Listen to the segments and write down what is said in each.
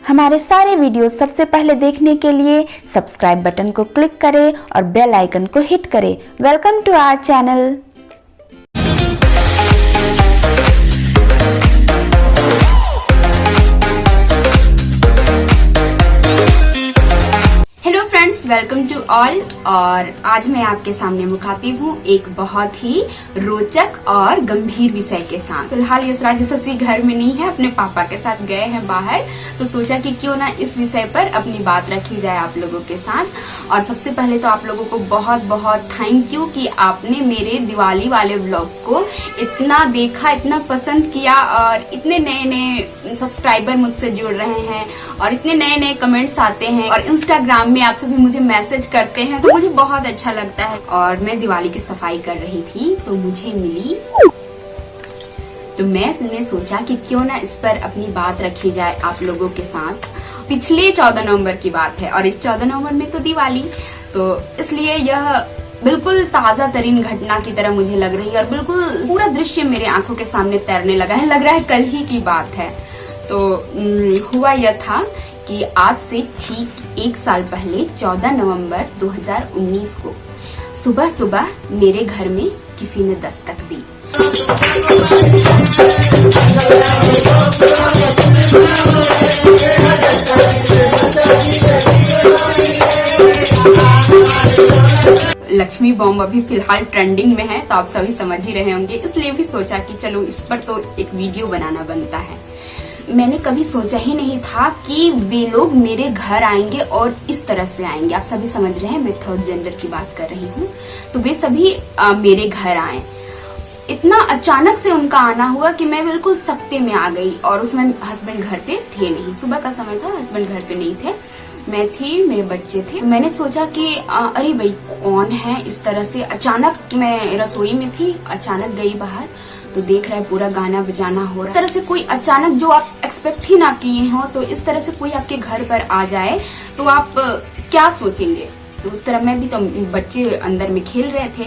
हमारे सारे वीडियो सबसे पहले देखने के लिए सब्सक्राइब बटन को क्लिक करें और बेल आइकन को हिट करें। Welcome to our channel. Welcome to all. और आज मैं आपके सामने मुखातिब हूँ एक बहुत ही रोचक और गंभीर विषय के साथ। फिलहाल यशराज यशस्वी घर में नहीं है, अपने पापा के साथ गए हैं बाहर, तो सोचा कि क्यों ना इस विषय पर अपनी बात रखी जाए आप लोगों के साथ। और सबसे पहले तो आप लोगों को बहुत बहुत थैंक यू कि आपने मेरे दिवाली वाले व्लॉग को इतना देखा, इतना पसंद किया और इतने नए नए सब्सक्राइबर मुझसे जुड़ रहे हैं और इतने नए नए कमेंट्स आते हैं और इंस्टाग्राम में आप सभी मुझे मैसेज करते हैं, तो मुझे बहुत अच्छा लगता है। और मैं दिवाली की सफाई कर रही थी तो मुझे मिली, तो मैंने सोचा कि क्यों ना इस पर अपनी बात रखी जाए आप लोगों के साथ। पिछले 14 नवंबर की बात है और इस 14 नवंबर में तो दिवाली, तो इसलिए यह बिल्कुल ताजा तरीन घटना की तरह मुझे लग रही है और बिल्कुल पूरा दृश्य मेरे आंखों के सामने तैरने लगा है। लग रहा है कल ही की बात है। तो हुआ यह था कि आज से ठीक 1 साल पहले 14 नवंबर 2019 को सुबह सुबह मेरे घर में किसी ने दस्तक दी। लक्ष्मी बॉम्ब अभी फिलहाल ट्रेंडिंग में है, तो आप सभी समझ ही रहे होंगे, इसलिए भी सोचा कि चलो इस पर तो एक वीडियो बनाना बनता है। मैंने कभी सोचा ही नहीं था कि वे लोग मेरे घर आएंगे और इस तरह से आएंगे। आप सभी समझ रहे हैं, मैं थर्ड जेंडर की बात कर रही हूँ। तो वे सभी मेरे घर आए। इतना अचानक से उनका आना हुआ कि मैं बिल्कुल सकते में आ गई। और उसमें हस्बैंड घर पे थे नहीं, सुबह का समय था, हस्बैंड घर पे नहीं थे, मैं थी, मेरे बच्चे थे। मैंने सोचा कि अरे भाई कौन है इस तरह से। अचानक मैं रसोई में थी, अचानक गई बाहर तो देख रहा है पूरा गाना बजाना हो रहा है। इस तरह से कोई अचानक जो आप एक्सपेक्ट ही ना किए हो, तो इस तरह से कोई आपके घर पर आ जाए तो आप क्या सोचेंगे। तो उस तरह मैं भी, तो बच्चे अंदर में खेल रहे थे,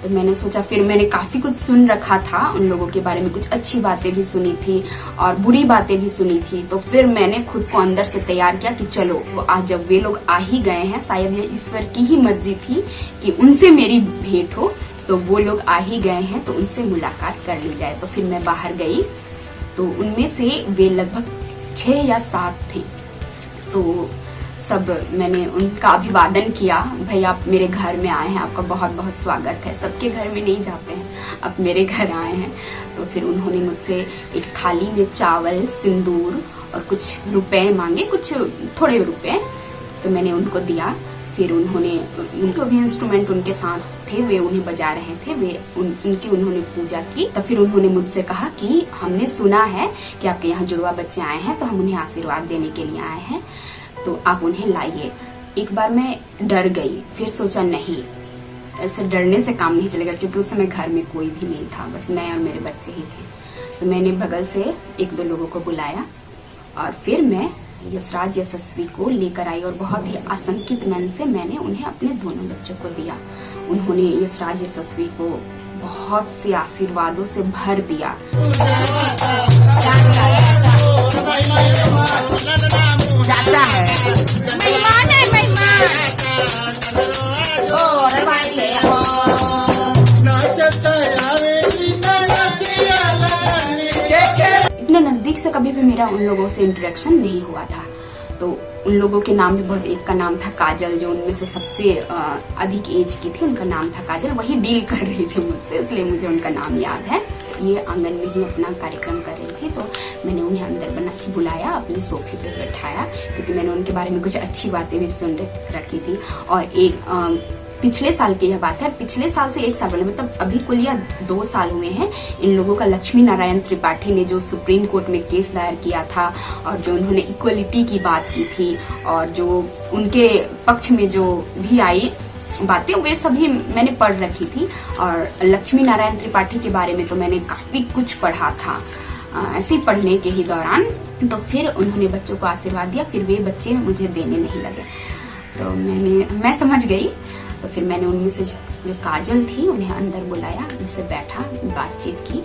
तो मैंने सोचा, फिर मैंने काफी कुछ सुन रखा था उन लोगों के बारे में, कुछ अच्छी बातें भी सुनी थी और बुरी बातें भी सुनी थी। तो फिर मैंने खुद को अंदर से तैयार किया कि चलो आज जब वे लोग आ ही गए हैं, शायद ये ईश्वर की ही मर्जी थी कि उनसे मेरी भेंट हो, तो वो लोग आ ही गए हैं तो उनसे मुलाकात कर ली जाए। तो फिर मैं बाहर गई, तो उनमें से वे लगभग 6 या 7 थे। तो सब मैंने उनका अभिवादन किया, भाई आप मेरे घर में आए हैं, आपका बहुत बहुत स्वागत है। सबके घर में नहीं जाते हैं, आप मेरे घर आए हैं। तो फिर उन्होंने मुझसे एक थाली में चावल, सिंदूर और कुछ रुपए मांगे, कुछ थोड़े रुपए, तो मैंने उनको दिया। फिर उनके भी इंस्ट्रूमेंट उनके साथ थे, वे उन्हें बजा रहे थे, उनकी उन्होंने पूजा की। तो फिर उन्होंने मुझसे कहा कि हमने सुना है कि आपके यहाँ जुड़वा बच्चे आए हैं, तो हम उन्हें आशीर्वाद देने के लिए आए हैं, तो आप उन्हें लाइए। एक बार मैं डर गई, फिर सोचा नहीं, ऐसे डरने से काम नहीं चलेगा, क्योंकि उस समय घर में कोई भी नहीं था, बस मैं और मेरे बच्चे ही थे। तो मैंने बगल से 1-2 लोगों को बुलाया और फिर मैं यशराज यशस्वी को लेकर आई और बहुत ही आशंकित मन से मैंने उन्हें अपने दोनों बच्चों को दिया। उन्होंने यशराज यशस्वी को बहुत से आशीर्वादों से भर दिया। इतने नजदीक से कभी भी मेरा उन लोगों से इंटरेक्शन नहीं हुआ था। तो उन लोगों के नाम भी बहुत, एक का नाम था काजल, जो उनमें से सबसे अधिक एज की थी, उनका नाम था काजल, वही डील कर रही थी मुझसे, इसलिए मुझे उनका नाम याद है। ये आंगन में ही अपना कार्यक्रम कर रही थी, तो मैंने उन्हें अंदर बुलाया, अपने सोफे पे बैठाया, क्योंकि मैंने उनके बारे में कुछ अच्छी बातें भी सुन रखी थी। और एक पिछले साल की यह बात है, पिछले साल से 1 साल पहले, मतलब अभी कुल यह 2 साल हुए हैं इन लोगों का। लक्ष्मी नारायण त्रिपाठी ने जो सुप्रीम कोर्ट में केस दायर किया था और जो उन्होंने इक्वलिटी की बात की थी और जो उनके पक्ष में जो भी आई बातें वे सभी मैंने पढ़ रखी थी। और लक्ष्मी नारायण त्रिपाठी के बारे में तो मैंने काफी कुछ पढ़ा था ऐसे ही पढ़ने के ही दौरान। तो फिर उन्होंने बच्चों को आशीर्वाद दिया, फिर वे बच्चे मुझे देने नहीं लगे। तो मैं समझ गई। तो फिर मैंने उनमें से जो काजल थी उन्हें अंदर बुलाया, उनसे बैठा, बातचीत की।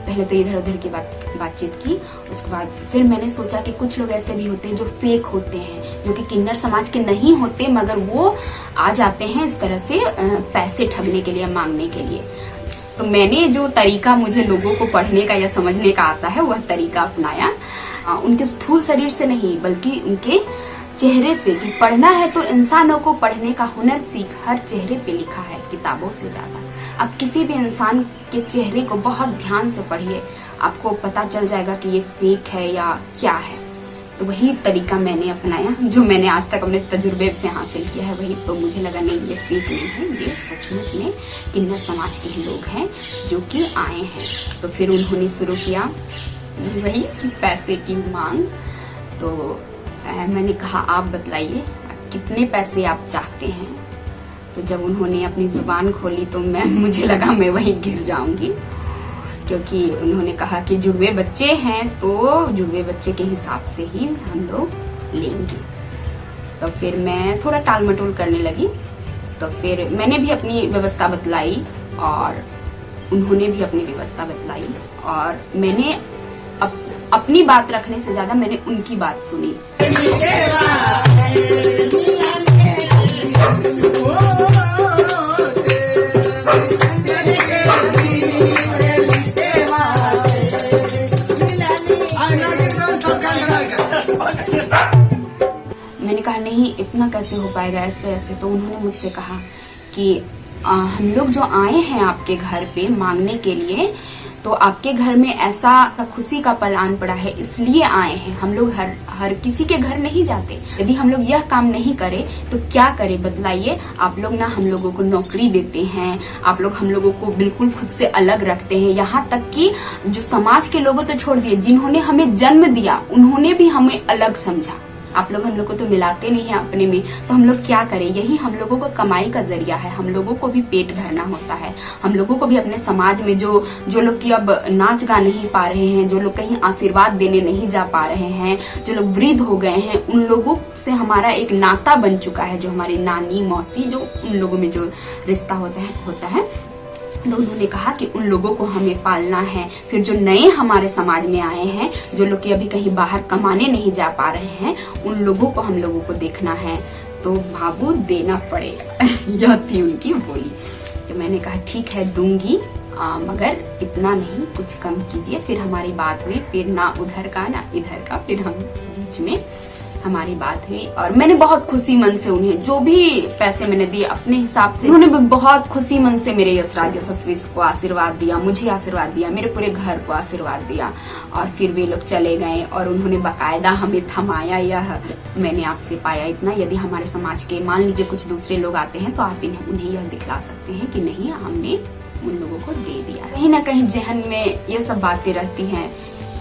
पहले तो इधर उधर की बातचीत की। उसके बाद फिर मैंने सोचा कि कुछ लोग ऐसे भी होते हैं जो फेक होते हैं, जो कि किन्नर समाज के नहीं होते, मगर वो आ जाते हैं इस तरह से पैसे ठगने के लिए, मांगने के लिए। तो मैंने जो तरीका मुझे लोगों को पढ़ने का या समझने का आता है वह तरीका अपनाया। उनके स्थूल शरीर से नहीं बल्कि उनके चेहरे से, कि पढ़ना है तो इंसानों को पढ़ने का हुनर सीख, हर चेहरे पे लिखा है किताबों से ज्यादा। आप किसी भी इंसान के चेहरे को बहुत ध्यान से पढ़िए, आपको पता चल जाएगा कि ये फेक है या क्या है। तो वही तरीका मैंने अपनाया, जो मैंने आज तक अपने तजुर्बे से हासिल किया है वही। तो मुझे लगा नहीं, ये फेक नहीं है, ये सचमुच में किन्नर समाज के ही लोग हैं जो कि आए हैं। तो फिर उन्होंने शुरू किया वही पैसे की मांग। तो मैंने कहा आप बतलाइए कितने पैसे आप चाहते हैं। तो जब उन्होंने अपनी जुबान खोली तो मुझे लगा मैं वहीं गिर जाऊंगी, क्योंकि उन्होंने कहा कि जुड़वे बच्चे हैं तो जुड़वे बच्चे के हिसाब से ही हम लोग लेंगे। तो फिर मैं थोड़ा टाल मटोल करने लगी। तो फिर मैंने भी अपनी व्यवस्था बतलाई और उन्होंने भी अपनी व्यवस्था बतलाई, और मैंने अपनी बात रखने से ज्यादा मैंने उनकी बात सुनी। मैंने कहा नहीं, इतना कैसे हो पाएगा, ऐसे ऐसे। तो उन्होंने मुझसे कहा कि हम लोग जो आए हैं आपके घर पे मांगने के लिए, तो आपके घर में ऐसा खुशी का पल आन पड़ा है इसलिए आए हैं। हम लोग हर किसी के घर नहीं जाते। यदि हम लोग यह काम नहीं करें तो क्या करें बतलाइए। आप लोग ना हम लोगों को नौकरी देते हैं, आप लोग हम लोगों को बिल्कुल खुद से अलग रखते हैं। यहाँ तक कि जो समाज के लोगों तो छोड़ दिए, जिन्होंने हमें जन्म दिया उन्होंने भी हमें अलग समझा। आप लोग हम लोग को तो मिलाते नहीं है अपने में, तो हम लोग क्या करें। यही हम लोगों को कमाई का जरिया है, हम लोगों को भी पेट भरना होता है। हम लोगों को भी अपने समाज में जो लोग की अब नाच गा नहीं पा रहे हैं, जो लोग कहीं आशीर्वाद देने नहीं जा पा रहे हैं, जो लोग वृद्ध हो गए हैं, उन लोगों से हमारा एक नाता बन चुका है। जो हमारी नानी मौसी, जो उन लोगों में जो रिश्ता होता है। तो उन्होंने कहा कि उन लोगों को हमें पालना है। फिर जो नए हमारे समाज में आए हैं, जो लोग कि अभी कहीं बाहर कमाने नहीं जा पा रहे हैं, उन लोगों को हम लोगों को देखना है। तो बाबू देना पड़ेगा यह थी उनकी बोली। तो मैंने कहा ठीक है दूंगी, मगर इतना नहीं, कुछ कम कीजिए। फिर हमारी बात हुई, फिर ना उधर का ना इधर का, फिर हम बीच में हमारी बात हुई। और मैंने बहुत खुशी मन से उन्हें जो भी पैसे मैंने दिए अपने हिसाब से, उन्होंने बहुत खुशी मन से मेरे यशराज यशस्वी को आशीर्वाद दिया, मुझे आशीर्वाद दिया, मेरे पूरे घर को आशीर्वाद दिया। और फिर वे लोग चले गए और उन्होंने बाकायदा हमें थमाया। यह मैंने आपसे पाया इतना। यदि हमारे समाज के मान लीजिए कुछ दूसरे लोग आते हैं तो आप उन्हें यह दिखला सकते हैं कि नहीं, हमने उन लोगों को दे दिया। कहीं ना कहीं जहन में ये सब बातें रहती हैं।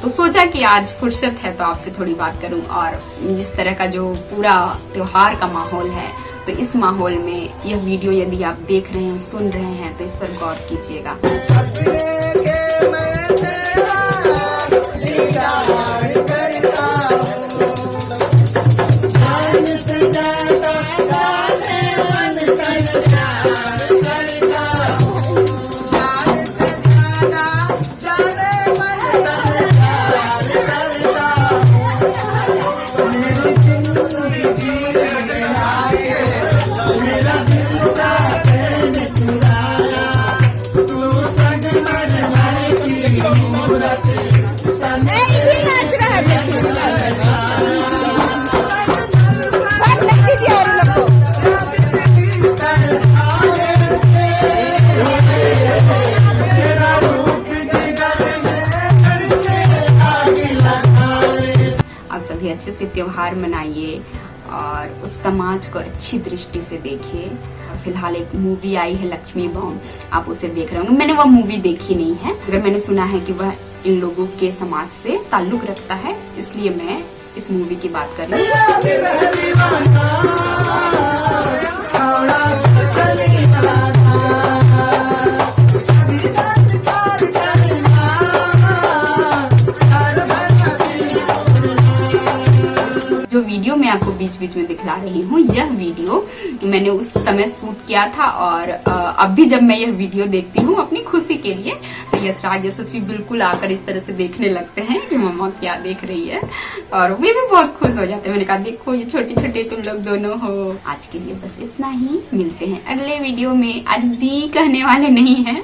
तो सोचा कि आज फुर्सत है तो आपसे थोड़ी बात करूं। और इस तरह का जो पूरा त्योहार का माहौल है, तो इस माहौल में यह वीडियो यदि आप देख रहे हैं, सुन रहे हैं, तो इस पर गौर कीजिएगा। आप सभी अच्छे से त्योहार मनाइए और उस समाज को अच्छी दृष्टि से देखिए। फिलहाल एक मूवी आई है लक्ष्मी बॉम्ब, आप उसे देख रहे होंगे। मैंने वह मूवी देखी नहीं है, अगर मैंने सुना है कि वह इन लोगों के समाज से ताल्लुक रखता है, इसलिए मैं इस मूवी की बात कर रही हूँ। वीडियो मैं आपको बीच बीच में दिखला रही हूँ, यह वीडियो मैंने उस समय शूट किया था और अब भी जब मैं यह वीडियो देखती हूँ अपनी खुशी के लिए तो यशराज यशस्वी बिल्कुल आकर इस तरह से देखने लगते हैं कि मम्मा क्या देख रही है और वे भी बहुत खुश हो जाते हैं। मैंने कहा देखो ये छोटे छोटे तुम लोग दोनों हो। आज के लिए बस इतना ही, मिलते हैं अगले वीडियो में। आज बी कहने वाले नहीं है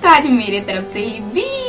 तो आज मेरे तरफ से ही बी।